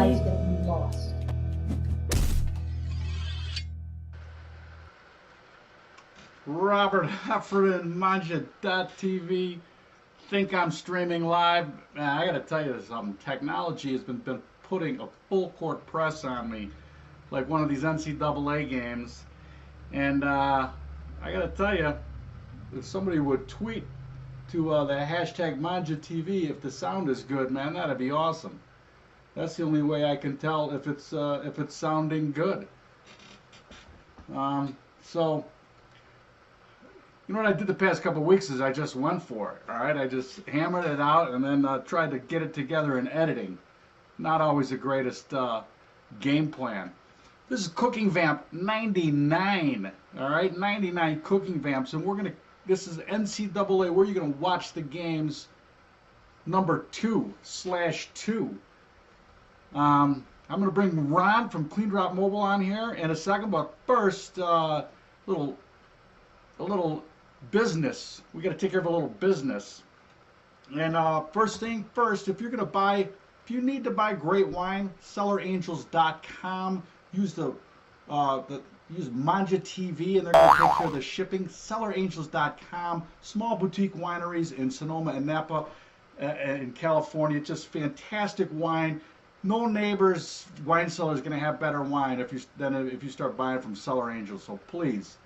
everybody's going to be lost. Robert Heffernan, Mangia.tv. Think I'm streaming live. Man, I got to tell you something. Technology has been putting a full court press on me, like one of these NCAA games. And I got to tell you, if somebody would tweet to the hashtag MangiaTV if the sound is good, man, that'd be awesome. That's the only way I can tell if it's sounding good. So, you know what I did the past couple of weeks is I just went for it. All right, I just hammered it out and then tried to get it together in editing. Not always the greatest game plan. This is CookingVamp 99. All right, 99 CookingVamps, and this is NCAA. Where you're gonna watch the games number 2/2. I'm gonna bring Ron from CleanDrop Mobile on here in a second, but first, a little business. We got to take care of a little business. And first thing first, if you need to buy great wine, CellarAngels.com. Use use Mangia TV, and they're going to take care of the shipping. CellarAngels.com. Small boutique wineries in Sonoma and Napa, in California. Just fantastic wine. No neighbor's wine cellar is going to have better wine if you start buying from Cellar Angels. So please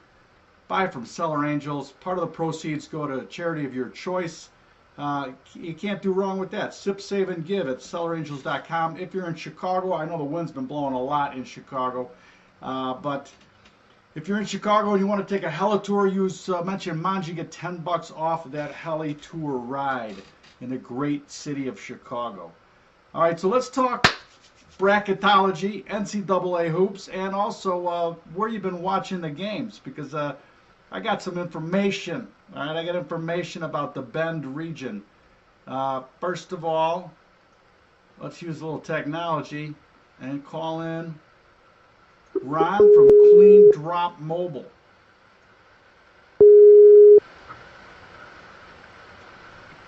buy from Cellar Angels. Part of the proceeds go to a charity of your choice. You can't do wrong with that. Sip, save, and give at CellarAngels.com. If you're in Chicago, I know the wind's been blowing a lot in Chicago, but if you're in Chicago and you want to take a heli tour, mention Mangia, get $10 off of that heli tour ride in the great city of Chicago. All right, so let's talk bracketology, NCAA hoops, and also where you've been watching the games, because I got some information. All right, I got information about the Bend region. First of all, let's use a little technology and call in Ron from CleanDrop Mobile.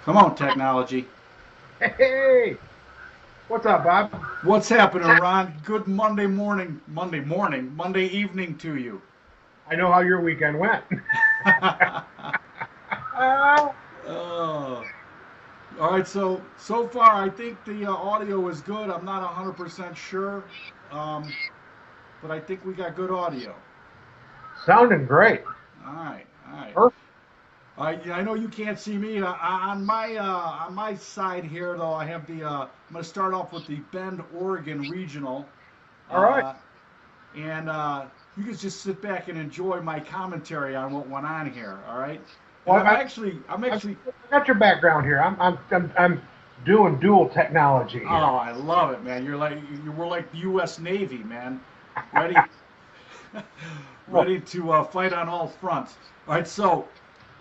Come on, technology. Hey, what's up, Bob? What's happening, Ron? Good Monday evening to you. I know how your weekend went. All right, so far I think the audio is good. I'm not 100% sure, but I think we got good audio. Sounding great. All right. Perfect. I know you can't see me on my side here, though. I have I'm going to start off with the Bend, Oregon regional. All right. And you can just sit back and enjoy my commentary on what went on here. All right. Well, I'm actually. I got your background here. I'm doing dual technology here. Oh, I love it, man. We're like the U.S. Navy, man. Ready to fight on all fronts. All right. So,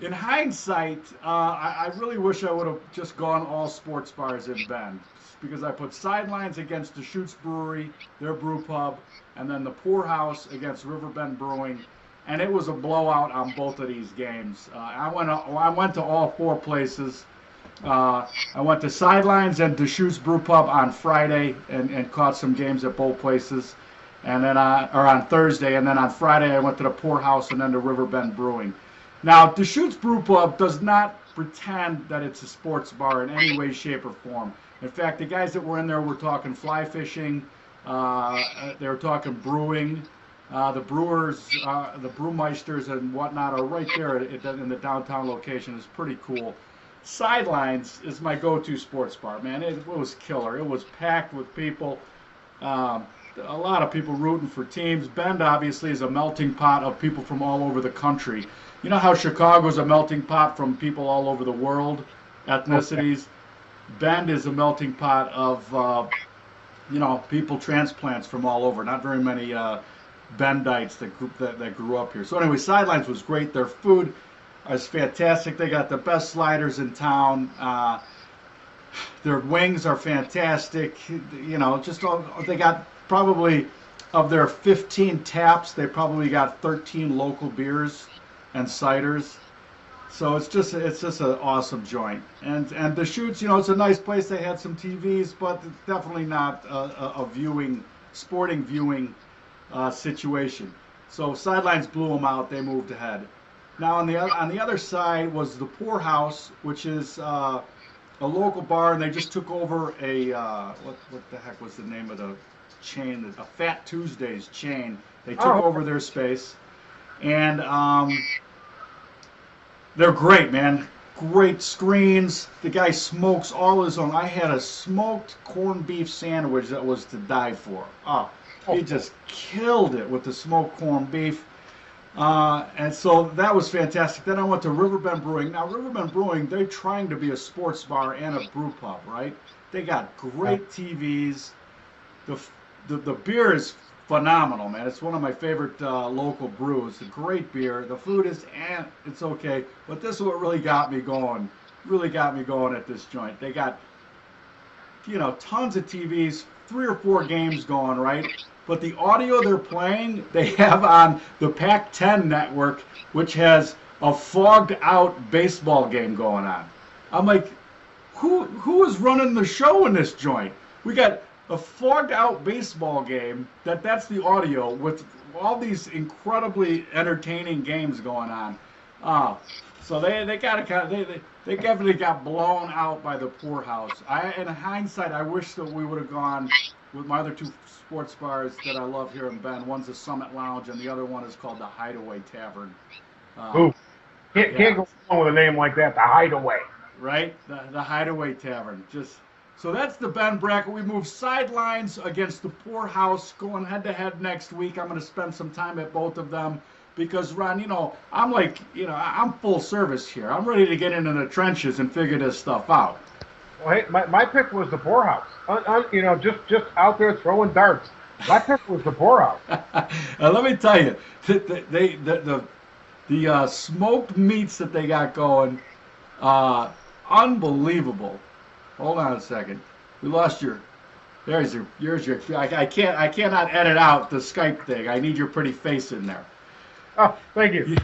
in hindsight, I really wish I would have just gone all sports bars in Bend, because I put Sidelines against the Deschutes Brewery, their brew pub, and then the Poorhouse against Riverbend Brewing, and it was a blowout on both of these games. I went to all four places. I went to Sidelines and Deschutes Brew Pub on Friday and caught some games at both places, and then or on Thursday, and then on Friday I went to the Poorhouse and then to Riverbend Brewing. Now, Deschutes Brew Pub does not pretend that it's a sports bar in any way, shape, or form. In fact, the guys that were in there were talking fly fishing. They were talking brewing. The brewers, the brewmeisters and whatnot are right there in the downtown location. It's pretty cool. Sidelines is my go-to sports bar, man. It was killer. It was packed with people. A lot of people rooting for teams. Bend, obviously, is a melting pot of people from all over the country. You know how Chicago's a melting pot from people all over the world, ethnicities? Okay. Bend is a melting pot of, people transplants from all over. Not very many Bendites that grew up here. So anyway, Sidelines was great. Their food is fantastic. They got the best sliders in town. Their wings are fantastic. They got probably, of their 15 taps, they probably got 13 local beers and ciders. So it's just an awesome joint, and the shoots, it's a nice place. They had some TVs, but it's definitely not a sporting viewing situation. So Sidelines blew them out. They moved ahead. Now on the other side was the Poorhouse, which is a local bar, and they just took over a what the heck was the name of the chain? A Fat Tuesdays chain. They took over their space, and they're great, man. Great screens. The guy smokes all his own. I had a smoked corned beef sandwich that was to die for. Oh, he just killed it with the smoked corned beef. And so that was fantastic. Then I went to Riverbend Brewing. Now, Riverbend Brewing, they're trying to be a sports bar and a brew pub, right? They got great TVs. The beer is phenomenal, man. It's one of my favorite local brews. It's a great beer. The food is, it's okay. But this is what really got me going. Really got me going at this joint. They got, tons of TVs, 3 or 4 games going, right? But the audio they're playing, they have on the Pac-10 network, which has a fogged out baseball game going on. I'm like, who is running the show in this joint? We got a fogged out baseball game that's the audio with all these incredibly entertaining games going on. So they definitely got blown out by the Poorhouse. In hindsight, I wish that we would have gone with my other 2 sports bars that I love here in Bend. One's the Summit Lounge, and the other one is called the Hideaway Tavern. Can't go wrong with a name like that, the Hideaway. Right, the Hideaway Tavern. So that's the Bend bracket. We move Sidelines against the Poorhouse, going head to head next week. I'm going to spend some time at both of them because, Ron, I'm I'm full service here. I'm ready to get into the trenches and figure this stuff out. Well, hey, my pick was the Poorhouse. Just out there throwing darts. My pick was the Poorhouse. Let me tell you, the smoked meats that they got going, unbelievable. Hold on a second. We lost your. There's your. I cannot edit out the Skype thing. I need your pretty face in there. Oh, thank you.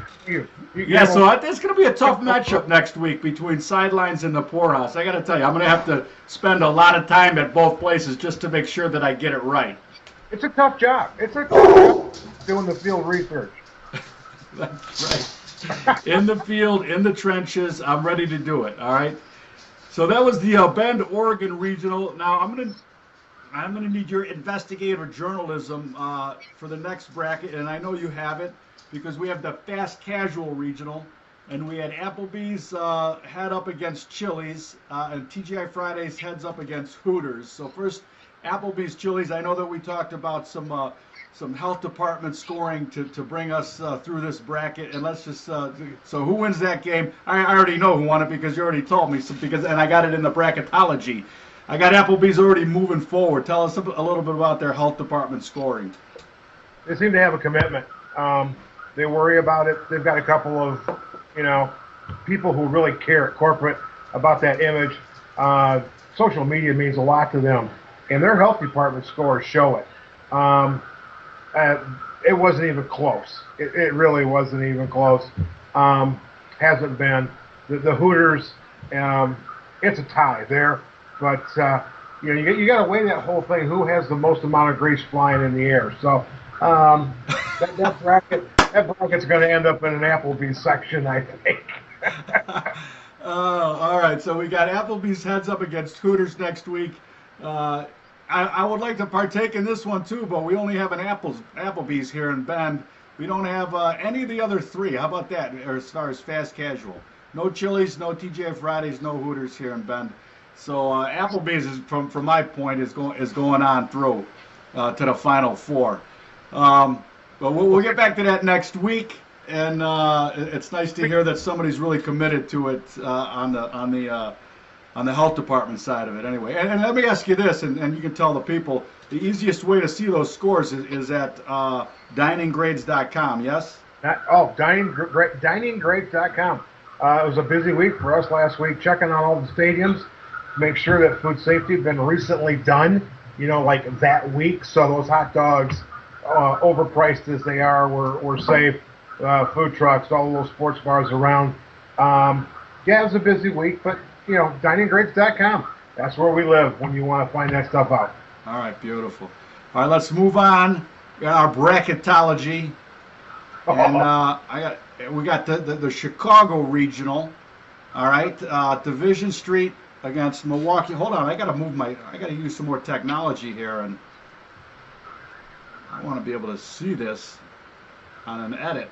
Yeah, so it's going to be a tough matchup next week between Sidelines and the Poorhouse. I got to tell you, I'm going to have to spend a lot of time at both places just to make sure that I get it right. It's a tough job. It's a tough job doing the field research. That's right. In the field, in the trenches, I'm ready to do it. All right. So that was the Bend, Oregon regional. Now I'm gonna need your investigative journalism for the next bracket, and I know you have it because we have the fast casual regional, and we had Applebee's head up against Chili's, and TGI Fridays heads up against Hooters. So first, Applebee's Chili's. I know that we talked about some health department scoring to bring us through this bracket, and let's just so who wins that game? I already know who won it because you already told me. And I got it in the bracketology. I got Applebee's already moving forward. Tell us a little bit about their health department scoring. They seem to have a commitment. They worry about it. They've got a couple of people who really care at corporate about that image. Social media means a lot to them, and their health department scores show it. It wasn't even close. It really wasn't even close. Hasn't been. The Hooters, it's a tie there. But, you got to weigh that whole thing. Who has the most amount of grease flying in the air? So that bracket's going to end up in an Applebee's section, I think. All right. So we got Applebee's heads up against Hooters next week. I would like to partake in this one too, but we only have an Applebee's here in Bend. We don't have any of the other 3. How about that? As far as fast casual, no Chili's, no TGI Fridays, no Hooters here in Bend. So Applebee's is, from my point, is going on through to the Final Four. But we'll get back to that next week, and it's nice to hear that somebody's really committed to it on the health department side of it. Anyway, and let me ask you this, and you can tell the people the easiest way to see those scores is at dininggrades.com. Yes. Dininggrades.com. It was a busy week for us last week, checking on all the stadiums. Make sure that food safety had been recently done, like that week. So those hot dogs, overpriced as they are, were safe. Food trucks, all those sports bars around Yeah, it was a busy week, but dininggrades.com. That's where we live when you want to find that stuff out. All right, beautiful. All right, let's move on. We got our bracketology, and we got the Chicago regional. All right, Division Street against Milwaukee. Hold on, I got to use some more technology here, and I want to be able to see this on an edit.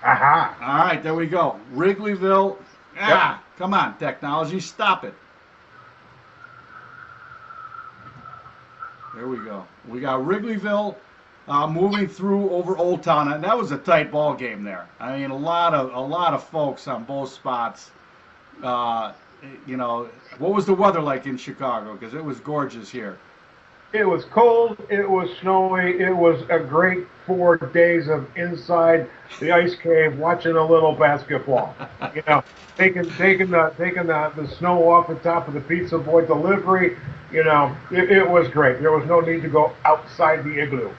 Aha. All right, there we go. Wrigleyville. Yep. Come on, technology, stop it. There we go. We got Wrigleyville moving through over Old Town, and that was a tight ball game there. I mean, a lot of folks on both spots. What was the weather like in Chicago? Because it was gorgeous here. It was cold. It was snowy. It was a great 4 days of inside the ice cave watching a little basketball. Taking the snow off the top of the Pizza Boy delivery. It was great. There was no need to go outside the igloo.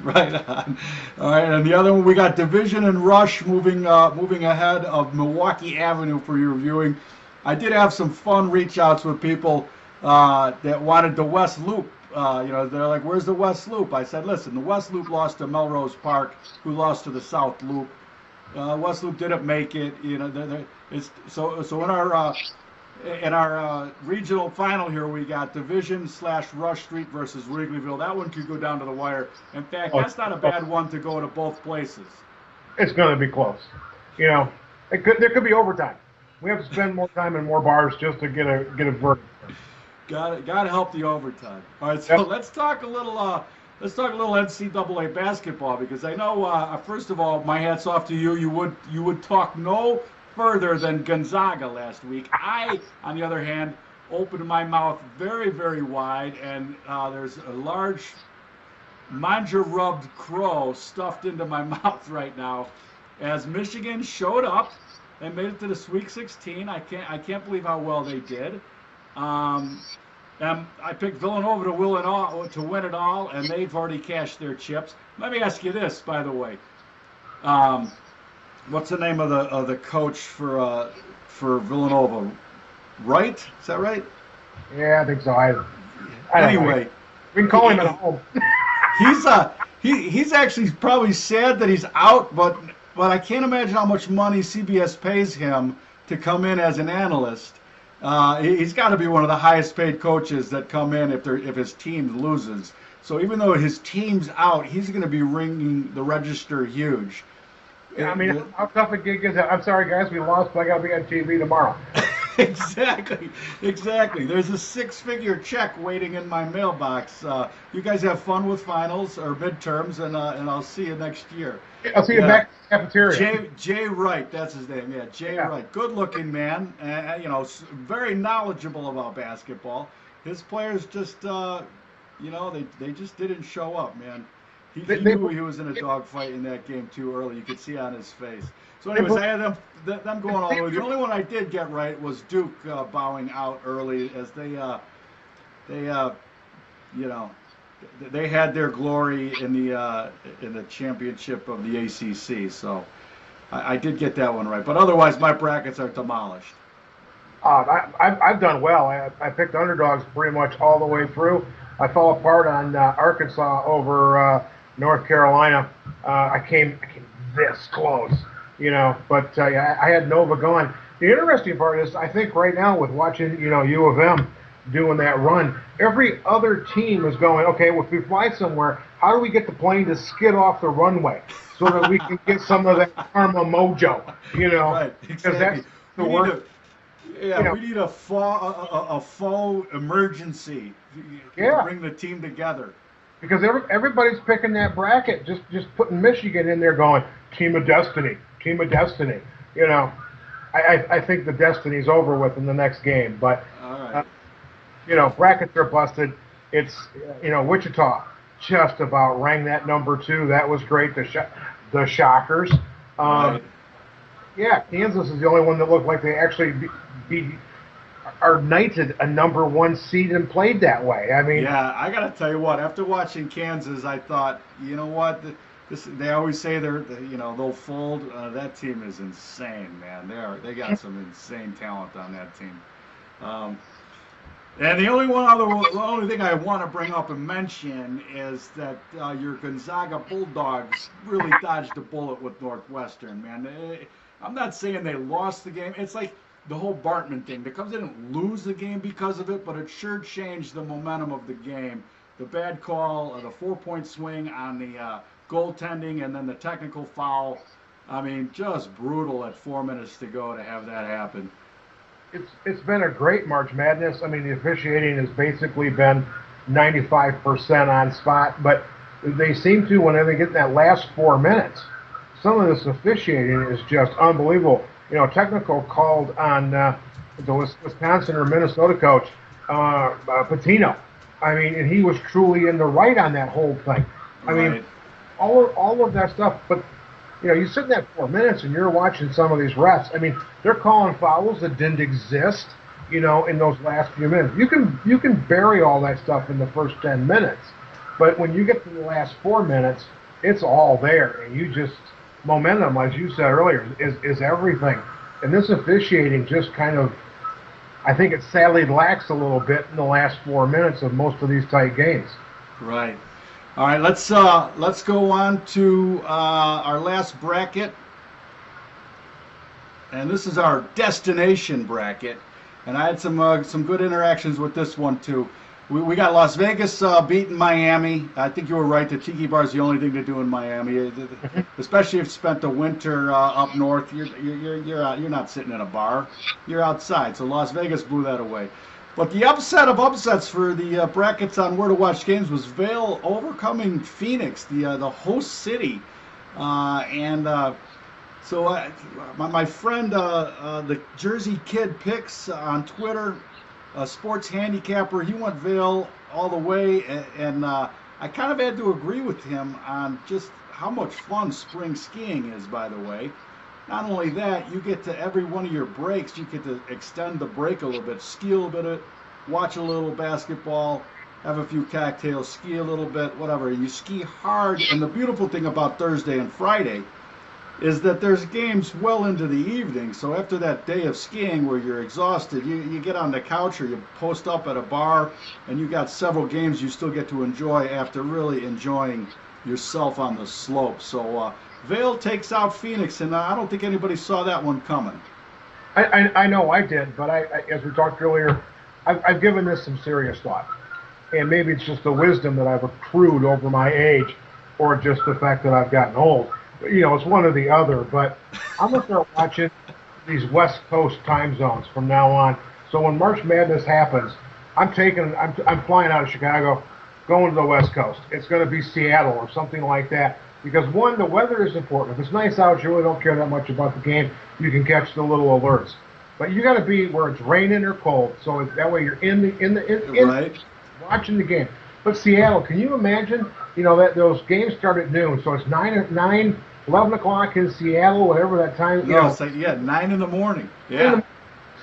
Right on. All right, and the other one, we got Division and Rush moving ahead of Milwaukee Avenue for your viewing. I did have some fun reach outs with people that wanted the West Loop. They're like, "Where's the West Loop?" I said, "Listen, the West Loop lost to Melrose Park, who lost to the South Loop. West Loop didn't make it. So in our regional final here, we got Division/Rush Street versus Wrigleyville. That one could go down to the wire. In fact, that's not a bad one to go to both places. It's going to be close. There could be overtime. We have to spend more time in more bars just to get a verdict. Got to help the overtime. All right, so let's talk a little NCAA basketball, because I know first of all, my hat's off to you. You would talk no further than Gonzaga last week. I, on the other hand, opened my mouth very, very wide, and there's a large Mangia rubbed crow stuffed into my mouth right now, as Michigan showed up and made it to the Sweet 16. I can't believe how well they did. And I picked Villanova to win it all, and they've already cashed their chips. Let me ask you this, by the way. What's the name of the coach for Villanova? Wright? Is that right? Yeah, I think so. Anyway, we can call him at home. He's actually probably sad that he's out, but I can't imagine how much money CBS pays him to come in as an analyst. He's got to be one of the highest paid coaches that come in if his team loses. So even though his team's out, he's going to be ringing the register huge. Yeah, I mean, how tough a gig is that? I'm sorry, guys, we lost, but I got to be on TV tomorrow. Exactly. There's a 6-figure check waiting in my mailbox. You guys have fun with finals or midterms, and I'll see you next year. I'll see you back in the cafeteria. Jay Wright, that's his name. Yeah, Jay Wright. Good-looking man, and very knowledgeable about basketball. His players just, they just didn't show up, man. He knew he was in a dogfight in that game too early. You could see on his face. So, anyways, I had them going all the way. The only one I did get right was Duke bowing out early, as they had their glory in the championship of the ACC. So, I did get that one right. But otherwise, my brackets are demolished. I've done well. I picked underdogs pretty much all the way through. I fell apart on Arkansas over North Carolina. I came this close, but I had Nova going. The interesting part is, I think right now with watching, U of M doing that run, every other team is going, okay, well, if we fly somewhere, how do we get the plane to skid off the runway so that we can get some of that karma mojo, Right, exactly. Because that's the work. We need a faux emergency to bring the team together. Because everybody's picking that bracket, just putting Michigan in there going, team of destiny. I think the destiny's over with in the next game. But, all right. Brackets are busted. It's, Wichita just about rang that number 2. That was great. The Shockers. Right. Yeah, Kansas is the only one that looked like they actually are knighted a number 1 seed and played that way. I mean, yeah, I got to tell you what. After watching Kansas, I thought, you know what, They always say they'll fold. That team is insane, man. They got some insane talent on that team. Um, and the only thing I want to bring up and mention is that your Gonzaga Bulldogs really dodged a bullet with Northwestern, man. I'm not saying they lost the game. It's like the whole Bartman thing. The Cubs didn't lose the game because of it, but it sure changed the momentum of the game. The bad call, the 4-point swing on the goaltending, and then the technical foul. I mean, just brutal at 4 minutes to go to have that happen. It's been a great March Madness. I mean, the officiating has basically been 95% on spot, but they seem to, when they get that last 4 minutes, some of this officiating is just unbelievable. Technical called on the Wisconsin or Minnesota coach, Patino. I mean, and he was truly in the right on that whole thing. I mean, all of that stuff, but you sit in that 4 minutes and you're watching some of these refs. I mean, they're calling fouls that didn't exist, in those last few minutes. You can bury all that stuff in the first 10 minutes, but when you get to the last 4 minutes, it's all there, and momentum, as you said earlier, is everything. And this officiating just kind of, I think it sadly lacks a little bit in the last 4 minutes of most of these tight games. Right. All right, let's go on to our last bracket, and this is our destination bracket. And I had some good interactions with this one too. We got Las Vegas beating Miami. I think you were right. The tiki bar is the only thing to do in Miami, especially if you spent the winter up north. You're not sitting in a bar. You're outside. So Las Vegas blew that away. But the upset of upsets for the brackets on Where to Watch Games was Vail overcoming Phoenix, the host city. So my friend, the Jersey Kid Picks on Twitter, a sports handicapper, he went Vail all the way. And I kind of had to agree with him on just how much fun spring skiing is, by the way. Not only that, you get to every one of your breaks, you get to extend the break a little bit, ski a little bit, watch a little basketball, have a few cocktails, ski a little bit, whatever. You ski hard, and the beautiful thing about Thursday and Friday is that there's games well into the evening. So after that day of skiing where you're exhausted, you get on the couch or you post up at a bar, and you got several games you still get to enjoy after really enjoying yourself on the slope. So Vail takes out Phoenix, and I don't think anybody saw that one coming. I know I did, but as we talked earlier, I've given this some serious thought. And maybe it's just the wisdom that I've accrued over my age, or just the fact that I've gotten old. It's one or the other, but I'm going to start watching these West Coast time zones from now on. So when March Madness happens, I'm flying out of Chicago, going to the West Coast. It's going to be Seattle or something like that. Because one, the weather is important. If it's nice out, you really don't care that much about the game. You can catch the little alerts. But you got to be where it's raining or cold, so that way you're in right. watching the game. But Seattle, can you imagine? That those games start at noon, so it's 11 o'clock in Seattle, whatever that time. It's like 9 in the morning. Yeah.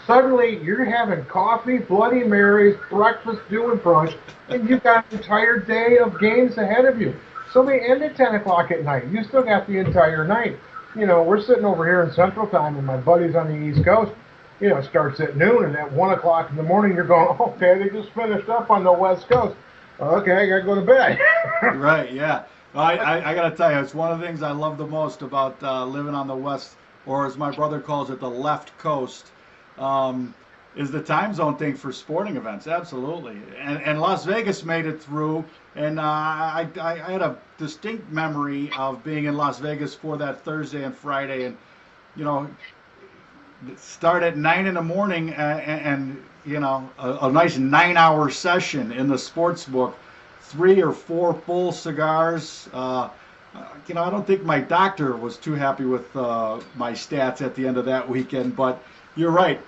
Suddenly you're having coffee, Bloody Marys, breakfast, doing brunch, and you've got an entire day of games ahead of you. So they end at 10 o'clock at night. You still got the entire night. We're sitting over here in Central Time, and my buddies on the East Coast, it starts at noon, and at 1 o'clock in the morning, you're going, okay, they just finished up on the West Coast. Okay, I got to go to bed. Right, yeah. I got to tell you, it's one of the things I love the most about living on the West, or as my brother calls it, the left coast, is the time zone thing for sporting events. Absolutely. And Las Vegas made it through, and I had a distinct memory of being in Las Vegas for that Thursday and Friday, and, start at 9 in the morning and a nice 9-hour session in the sports book, 3 or 4 full cigars. I don't think my doctor was too happy with my stats at the end of that weekend, but you're right.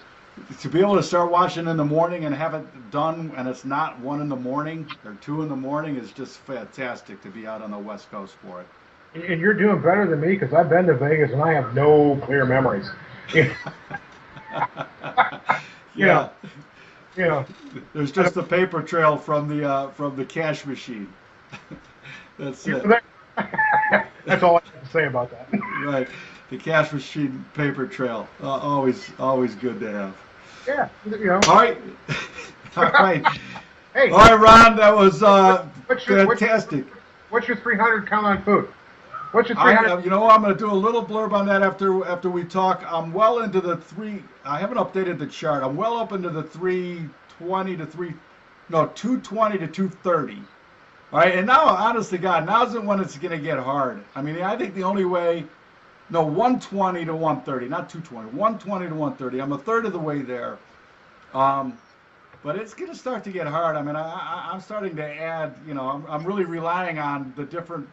To be able to start watching in the morning and have it done, and it's not 1 in the morning or 2 in the morning, is just fantastic to be out on the West Coast for it. And you're doing better than me, because I've been to Vegas and I have no clear memories. Yeah. There's just a paper trail from the cash machine. That's it. That's all I have to say about that. Right. The cash machine paper trail. Always good to have. Yeah, All right. All right. Hey, All right, Ron, that was what's fantastic. your 300 count on food? What's your I, 300? I'm going to do a little blurb on that after we talk. I'm well into the three. I haven't updated the chart. I'm well up into the 320 to 220 to 230. All right, and now, honest to God, now's when it's going to get hard. I mean, I think the only way, 120 to 130, not 220, 120 to 130. I'm a third of the way there. But it's going to start to get hard. I mean, I'm starting to add, I'm really relying on the different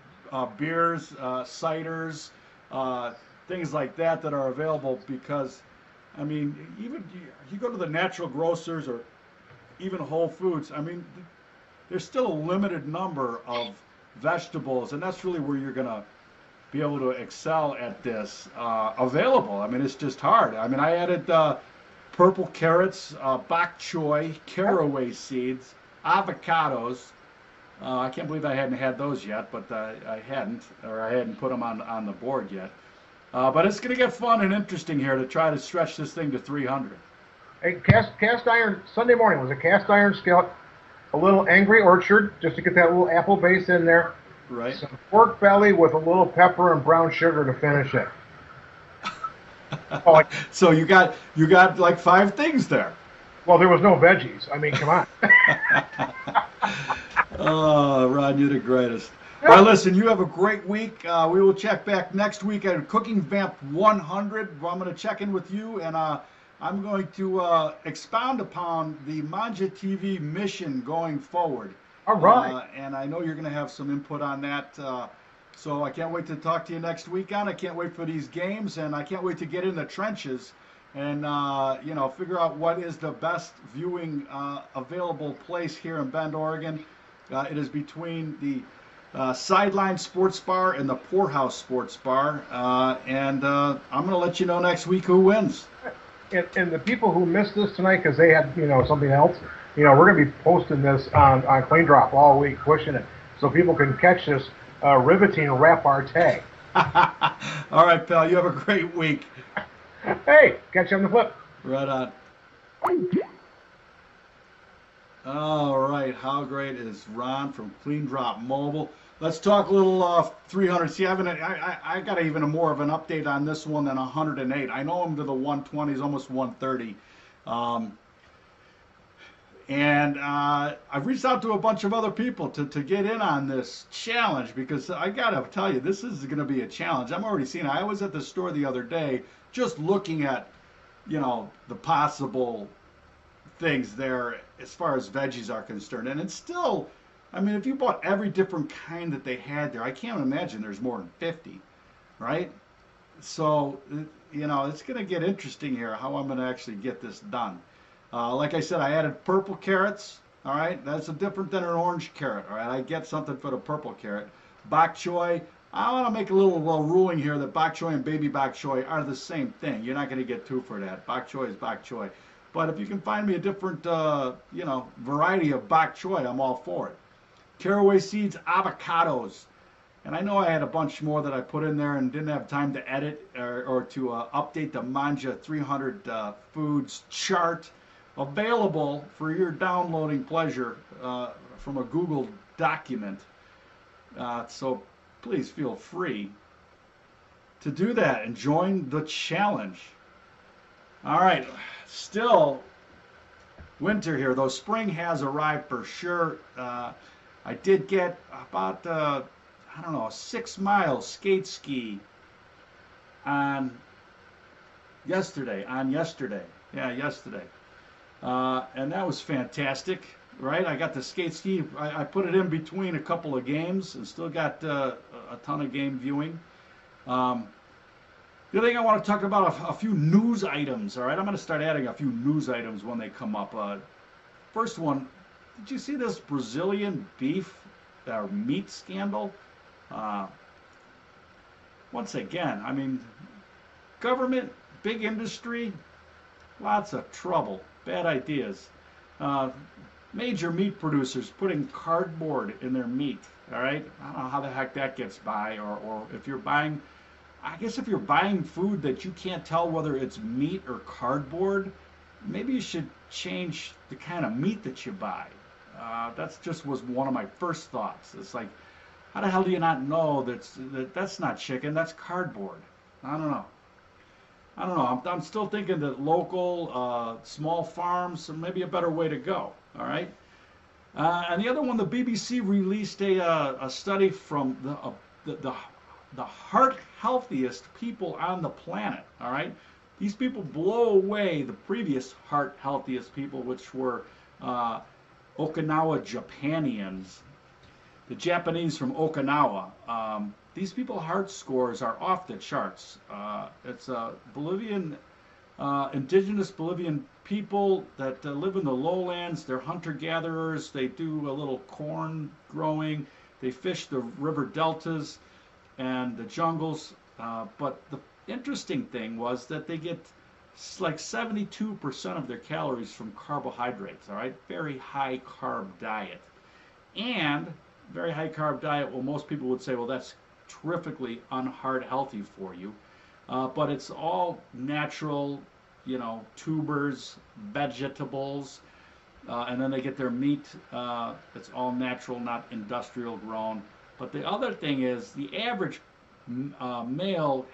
beers, ciders, things like that are available because, I mean, even you go to the natural grocers or even Whole Foods, I mean, there's still a limited number of vegetables, and that's really where you're going to be able to excel at this available. I mean, it's just hard. I mean, I added purple carrots, bok choy, caraway seeds, avocados. I can't believe I hadn't had those yet, but I hadn't put them on the board yet. But it's going to get fun and interesting here to try to stretch this thing to 300. Hey, cast iron. Sunday morning was a cast iron skillet, a little Angry Orchard just to get that little apple base in there. Right. Some pork belly with a little pepper and brown sugar to finish it. So you got like 5 things there. Well, there was no veggies. I mean, come on. Oh, Ron, you're the greatest. Yeah. Well, listen, you have a great week. We will check back next week at CookingVamp 100. I'm going to check in with you, and I'm going to expound upon the Mangia TV mission going forward. All right. And I know you're going to have some input on that. So I can't wait to talk to you next week on. I can't wait for these games, and I can't wait to get in the trenches and figure out what is the best viewing available place here in Bend, Oregon. It is between the Sideline Sports Bar and the Poorhouse Sports Bar, and I'm going to let you know next week who wins. And the people who missed this tonight because they had something else, we're going to be posting this on CleanDrop all week, pushing it so people can catch this riveting repartee. All right, pal. You have a great week. Hey, catch you on the flip. Right on. All right. How great is Ron from CleanDrop Mobile? Let's talk a little 300. See, I got even more of an update on this one than 108. I know I'm to the 120s, almost 130. And I've reached out to a bunch of other people to get in on this challenge because I got to tell you, this is going to be a challenge. I'm already seeing it. I was at the store the other day just looking at, the possible things there as far as veggies are concerned. And it's still, I mean, if you bought every different kind that they had there, I can't imagine there's more than 50, right? So, it's going to get interesting here how I'm going to actually get this done. Like I said, I added purple carrots. All right, that's different than an orange carrot. All right, I get something for the purple carrot. Bok choy. I want to make a little ruling here that bok choy and baby bok choy are the same thing. You're not going to get 2 for that. Bok choy is bok choy. But if you can find me a different, variety of bok choy, I'm all for it. Caraway seeds, avocados. And I know I had a bunch more that I put in there and didn't have time to edit or to update the Mangia 300 foods chart. Available for your downloading pleasure from a Google document. So please feel free to do that and join the challenge. All right, still winter here, though spring has arrived for sure. I did get about, a 6-mile skate ski on yesterday. Yeah, yesterday. And that was fantastic, right? I got the skate ski. I put it in between a couple of games and still got a ton of game viewing. The other thing I want to talk about, a few news items, all right? I'm going to start adding a few news items when they come up. First one, did you see this Brazilian beef or meat scandal? Once again, I mean, government, big industry, lots of trouble. Bad ideas. major meat producers putting cardboard in their meat. All right, I don't know how the heck that gets by, or if you're buying, I guess if you're buying food that you can't tell whether it's meat or cardboard, maybe you should change the kind of meat that you buy. That's just was one of my first thoughts. It's like, how the hell do you not know that's not chicken, that's cardboard? I don't know. I'm still thinking that local, small farms are maybe a better way to go. All right. And the other one, the BBC released a study from the heart healthiest people on the planet. All right. These people blow away the previous heart healthiest people, which were Okinawa Japanians, the Japanese from Okinawa. These people heart scores are off the charts. It's Bolivian, indigenous Bolivian people that live in the lowlands. They're hunter-gatherers. They do a little corn growing. They fish the river deltas and the jungles. But the interesting thing was that they get like 72% of their calories from carbohydrates. All right, very high carb diet, and very high carb diet. Well, most people would say, well, that's terrifically unheart healthy for you, but it's all natural, tubers, vegetables, and then they get their meat. It's all natural, not industrial grown. But the other thing is the average male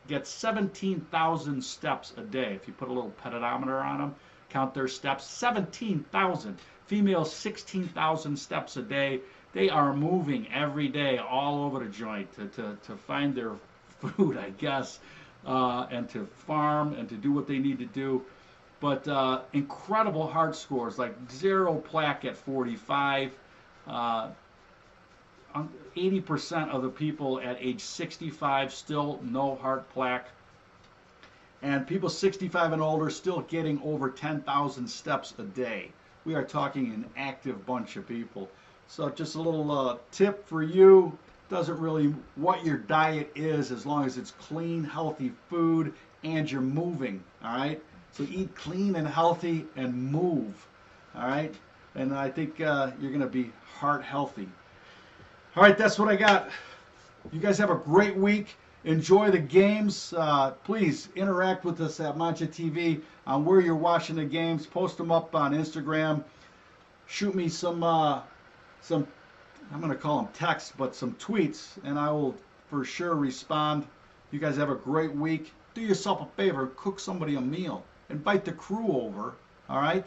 gets 17,000 steps a day. If you put a little pedometer on them, count their steps, 17,000. Females, 16,000 steps a day. They are moving every day all over the joint to find their food, I guess, and to farm and to do what they need to do. But incredible heart scores, like 0 plaque at 45. 80% of the people at age 65 still no heart plaque. And people 65 and older still getting over 10,000 steps a day. We are talking an active bunch of people. So just a little tip for you. Doesn't really what your diet is, as long as it's clean, healthy food and you're moving. All right. So eat clean and healthy and move. All right. And I think you're going to be heart healthy. All right. That's what I got. You guys have a great week. Enjoy the games. Please interact with us at Mangia TV on where you're watching the games. Post them up on Instagram. Shoot me some I'm going to call them texts, but some tweets, and I will for sure respond. You guys have a great week. Do yourself a favor, cook somebody a meal. Invite the crew over, all right?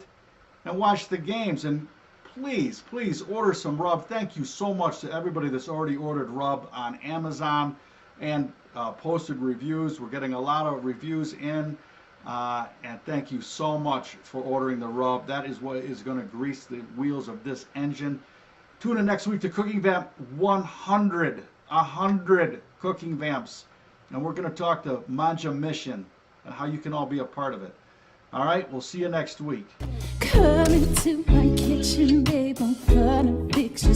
And watch the games. And please, please order some rub. Thank you so much to everybody that's already ordered rub on Amazon and posted reviews. We're getting a lot of reviews in. And thank you so much for ordering the rub. That is what is going to grease the wheels of this engine. Tune in next week to Cooking Vamp 100 Cooking Vamps. And we're going to talk to Mangia Mission and how you can all be a part of it. All right, we'll see you next week. Come into my kitchen, babe, I'm gonna fix you